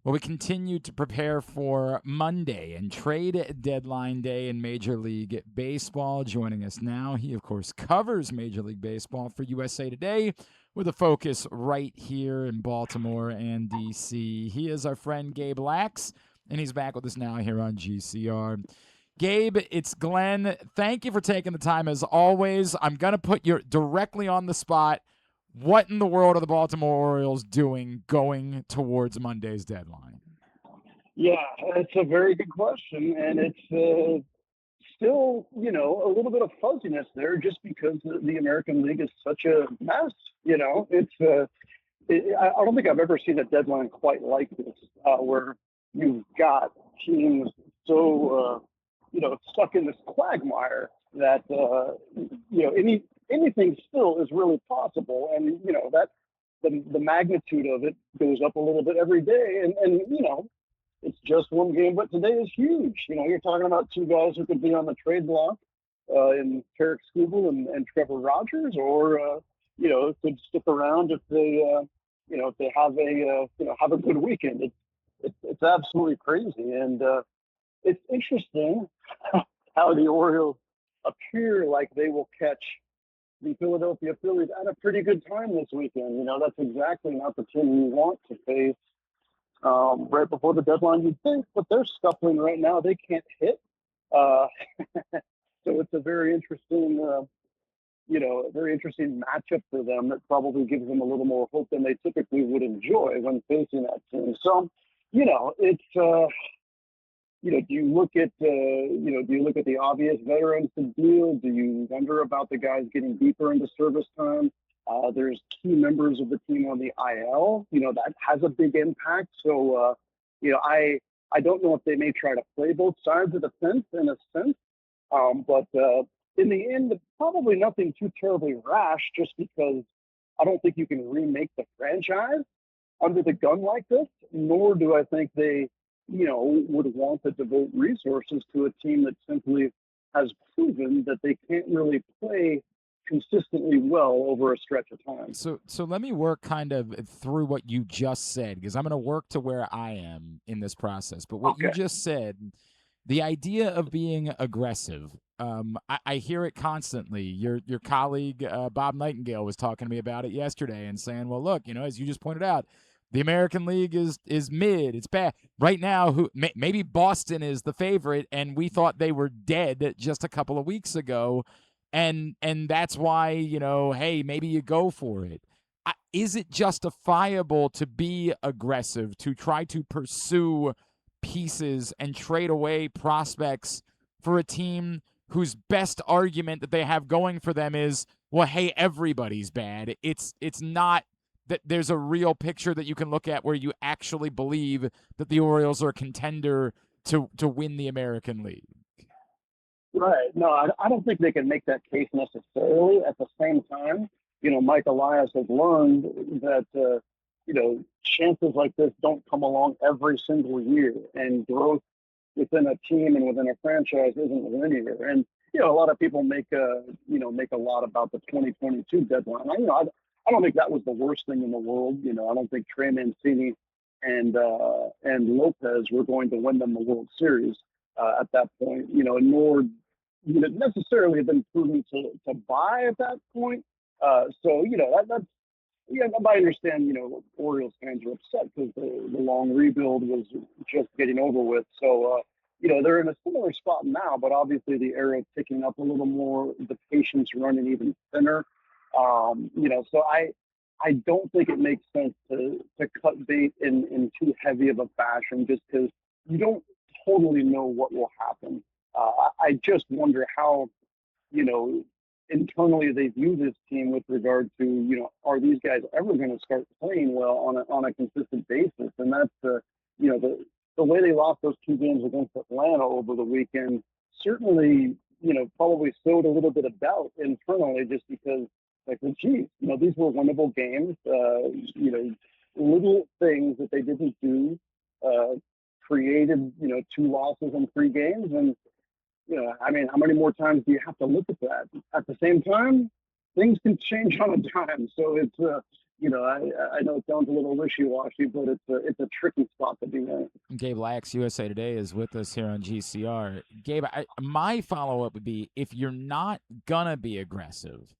Well, we continue to prepare for Monday and trade deadline day in Major League Baseball. Joining us now, he, of course, covers Major League Baseball for USA Today with a focus right here in Baltimore and D.C. He is our friend Gabe Lacques, and he's back with us now here on GCR. Gabe, it's Glenn. Thank you for taking the time as always. I'm going to put you directly on the spot. What in the world are the Baltimore Orioles doing going towards Monday's deadline? Yeah, it's a very good question, and it's still, a little bit of fuzziness there, just because the American League is such a mess. I don't think I've ever seen a deadline quite like this, where you've got teams so stuck in this quagmire that anything still is really possible, and that the magnitude of it goes up a little bit every day, and it's just one game, but today is huge. You're talking about two guys who could be on the trade block in Tarek Skubal and Trevor Rogers, or could stick around if they have a good weekend. It's absolutely crazy, and it's interesting how the Orioles appear like they will catch the Philadelphia Phillies at a pretty good time this weekend. That's exactly not the team you want to face right before the deadline, you'd think, but they're scuffling right now. They can't hit. So it's a very interesting, matchup for them that probably gives them a little more hope than they typically would enjoy when facing that team. So, it's, do you look at the obvious veterans to deal? Do you wonder about the guys getting deeper into service time? There's key members of the team on the IL, that has a big impact. So, I don't know if they may try to play both sides of the fence in a sense. But in the end, probably nothing too terribly rash, just because I don't think you can remake the franchise under the gun like this, nor do I think they, would want to devote resources to a team that simply has proven that they can't really play consistently well over a stretch of time. So let me work kind of through what you just said, because I'm going to work to where I am in this process. But what you just said, the idea of being aggressive, I hear it constantly. Your colleague Bob Nightingale was talking to me about it yesterday and saying, well, look, as you just pointed out, the American League is mid. It's bad right now. Maybe Boston is the favorite, and we thought they were dead just a couple of weeks ago. And that's why, hey, maybe you go for it. Is it justifiable to be aggressive, to try to pursue pieces and trade away prospects for a team whose best argument that they have going for them is, well, hey, everybody's bad? It's not that there's a real picture that you can look at where you actually believe that the Orioles are a contender to win the American League. Right. No, I don't think they can make that case necessarily. At the same time, Mike Elias has learned that, chances like this don't come along every single year, and growth within a team and within a franchise isn't linear. And, a lot of people make a lot about the 2022 deadline. I don't think that was the worst thing in the world. I don't think Trey Mancini and Lopez were going to win them the World Series at that point, nor necessarily have been proven to buy at that point. So, that's, I understand, Orioles fans are upset because the long rebuild was just getting over with. So, they're in a similar spot now, but obviously the arrow ticking up a little more, the patience running even thinner. So I don't think it makes sense to cut bait in too heavy of a fashion, just because you don't totally know what will happen. I just wonder how, internally they view this team with regard to, are these guys ever going to start playing well on a consistent basis? And that's the way they lost those two games against Atlanta over the weekend certainly, probably sowed a little bit of doubt internally, just because, like, well, geez, these were winnable games. Little things that they didn't do created, two losses in 3 games. And, how many more times do you have to look at that? At the same time, things can change on a dime. So I know it sounds a little wishy-washy, but it's a tricky spot to be in. Gabe Lacques, USA Today, is with us here on GCR. Gabe, my follow-up would be, if you're not gonna be aggressive,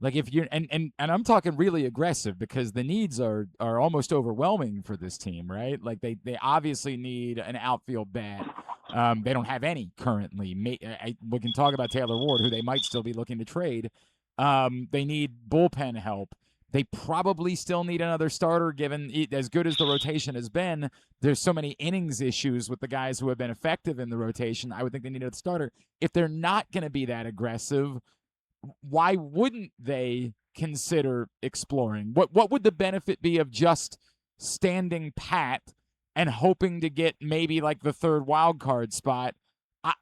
like if you're and I'm talking really aggressive, because the needs are almost overwhelming for this team, right? Like they obviously need an outfield bat. They don't have any currently. We can talk about Taylor Ward, who they might still be looking to trade. They need bullpen help. They probably still need another starter, given as good as the rotation has been. There's so many innings issues with the guys who have been effective in the rotation. I would think they need a starter. If they're not going to be that aggressive, why wouldn't they consider exploring? What would the benefit be of just standing pat and hoping to get maybe like the third wild card spot?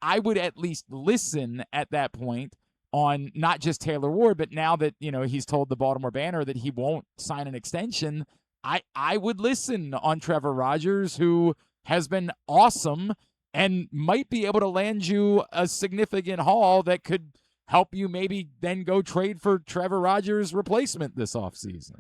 I would at least listen at that point on not just Taylor Ward, but now that he's told the Baltimore Banner that he won't sign an extension, I would listen on Trevor Rogers, who has been awesome and might be able to land you a significant haul that could help you maybe then go trade for Trevor Rogers' replacement this offseason.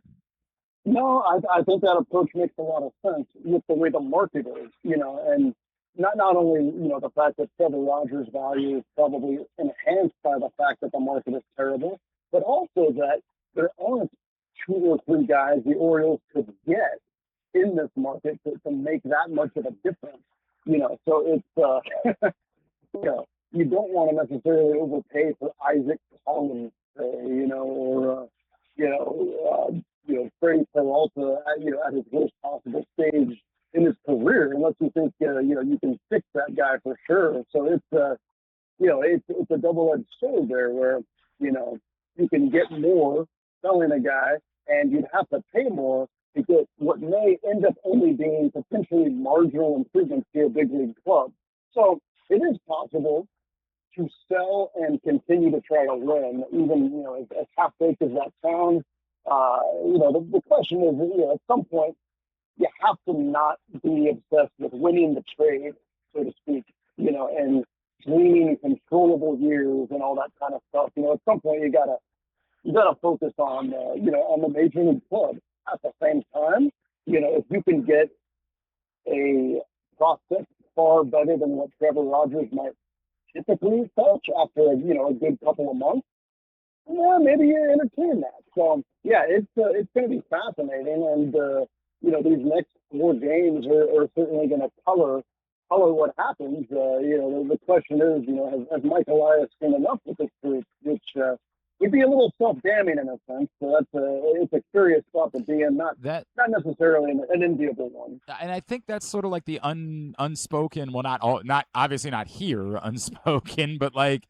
No, I think that approach makes a lot of sense with the way the market is, and not only, the fact that Trevor Rogers' value is probably enhanced by the fact that the market is terrible, but also that there aren't 2 or 3 guys the Orioles could get in this market to make that much of a difference. So it's, you don't want to necessarily overpay for Isaac Collins, or Freddie Peralta, at his worst possible stage in his career, unless you think you can fix that guy for sure. So it's a double-edged sword there, where you can get more selling a guy, and you'd have to pay more to get what may end up only being potentially marginal improvements to a big league club. So it is possible to sell and continue to try to win, even as half-baked as that sounds. The question is, at some point, you have to not be obsessed with winning the trade, so to speak, and gleaning controllable years and all that kind of stuff. At some point you gotta focus on on the major league club. At the same time, if you can get a prospect far better than what Trevor Rogers might typically touch after a good couple of months, yeah, maybe you entertain that. So yeah, it's going to be fascinating, and these next 4 games are certainly going to color what happens. The question is, has Mike Elias seen enough with this group, which would be a little self-damning in a sense. So it's a curious spot to be in, not necessarily an enviable one. And I think that's sort of like the unspoken, well, not obviously not here unspoken, but like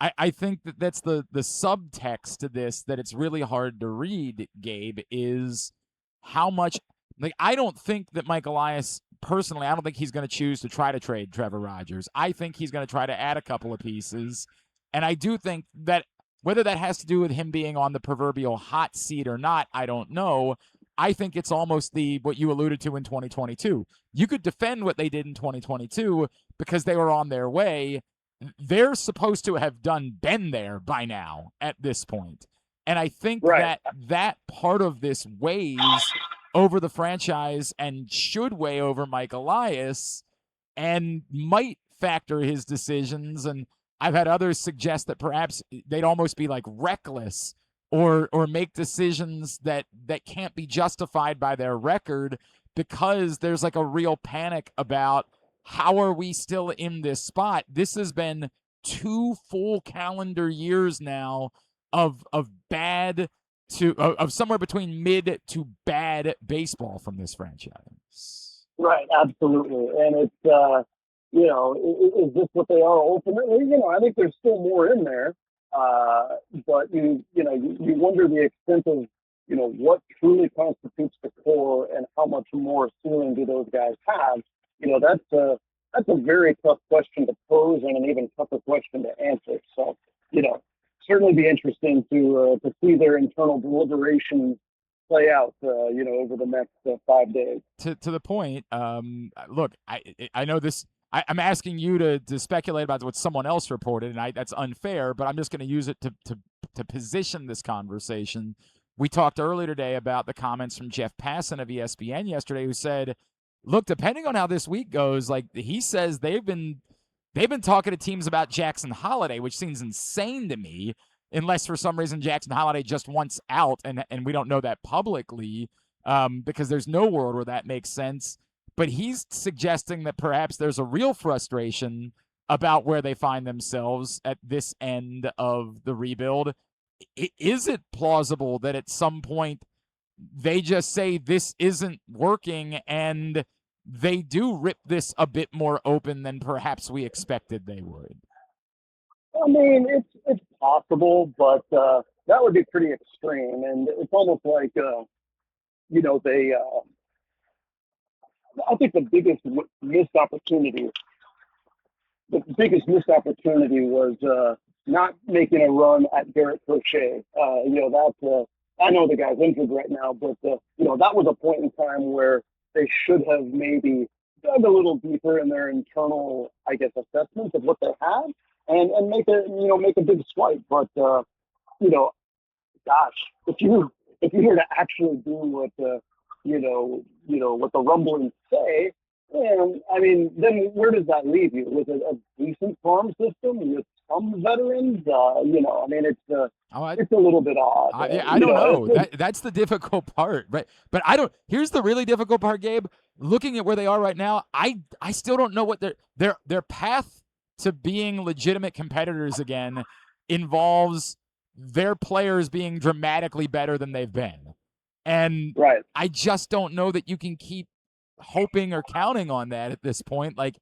I think that's the subtext to this, that it's really hard to read, Gabe, is how much, like, I don't think that Mike Elias, personally, I don't think he's going to choose to try to trade Trevor Rogers. I think he's going to try to add a couple of pieces. And I do think that whether that has to do with him being on the proverbial hot seat or not, I don't know. I think it's almost what you alluded to in 2022. You could defend what they did in 2022 because they were on their way. They're supposed to have been there by now at this point. And I think that part of this weighs over the franchise and should weigh over Mike Elias and might factor his decisions. And I've had others suggest that perhaps they'd almost be like reckless or make decisions that can't be justified by their record, because there's like a real panic about, how are we still in this spot? This has been 2 full calendar years now of bad to of somewhere between mid to bad baseball from this franchise. Right, absolutely. And it's is this what they are ultimately? I think there's still more in there, but you wonder the extent of what truly constitutes the core and how much more ceiling do those guys have. That's a very tough question to pose, and an even tougher question to answer. So, certainly be interesting to see their internal deliberations play out, over the next 5 days. To the point, look, I know this. I'm asking you to speculate about what someone else reported, and that's unfair. But I'm just going to use it to position this conversation. we talked earlier today about the comments from Jeff Passan of ESPN yesterday, who said, look, depending on how this week goes, like he says they've been talking to teams about Jackson Holiday, which seems insane to me, unless for some reason Jackson Holiday just wants out, and we don't know that publicly, because there's no world where that makes sense. But he's suggesting that perhaps there's a real frustration about where they find themselves at this end of the rebuild. Is it plausible that at some point they just say this isn't working and they do rip this a bit more open than perhaps we expected they would? I mean, it's possible, but that would be pretty extreme, and it's almost like they. I think the biggest missed opportunity was not making a run at Garrett Crochet. I know the guy's injured right now, but that was a point in time where they should have maybe dug a little deeper in their internal, I guess, assessments of what they have and make a big swipe. But gosh, if you were to actually do what what the rumblings say, and I mean, then where does that leave you? With a decent farm system with some veterans? I mean, it's a little bit odd. I don't know. That's the difficult part, right? But I don't. Here's the really difficult part, Gabe. Looking at where they are right now, I still don't know what their path to being legitimate competitors again involves their players being dramatically better than they've been. And right. I just don't know that you can keep hoping or counting on that at this point. Like,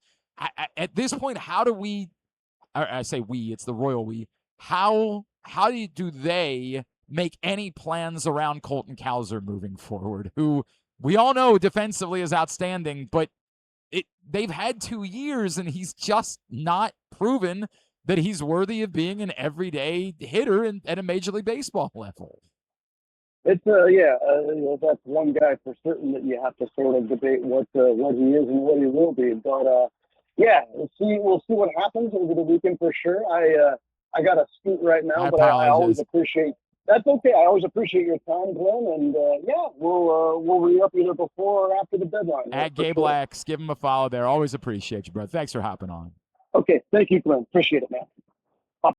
at this point, how do we – I say we, it's the royal we. How do they make any plans around Colton Cowser moving forward, who we all know defensively is outstanding, but they've had 2 years and he's just not proven that he's worthy of being an everyday hitter at a Major League Baseball level. It's that's one guy for certain that you have to sort of debate what he is and what he will be. But we'll see what happens over the weekend for sure. I got to scoot right now, but I always appreciate. That's okay. I always appreciate your time, Glenn, and we'll re-up either before or after the deadline. At Gabe Lacques, give him a follow there. Always appreciate you, bro. Thanks for hopping on. Okay, thank you, Glenn. Appreciate it, man.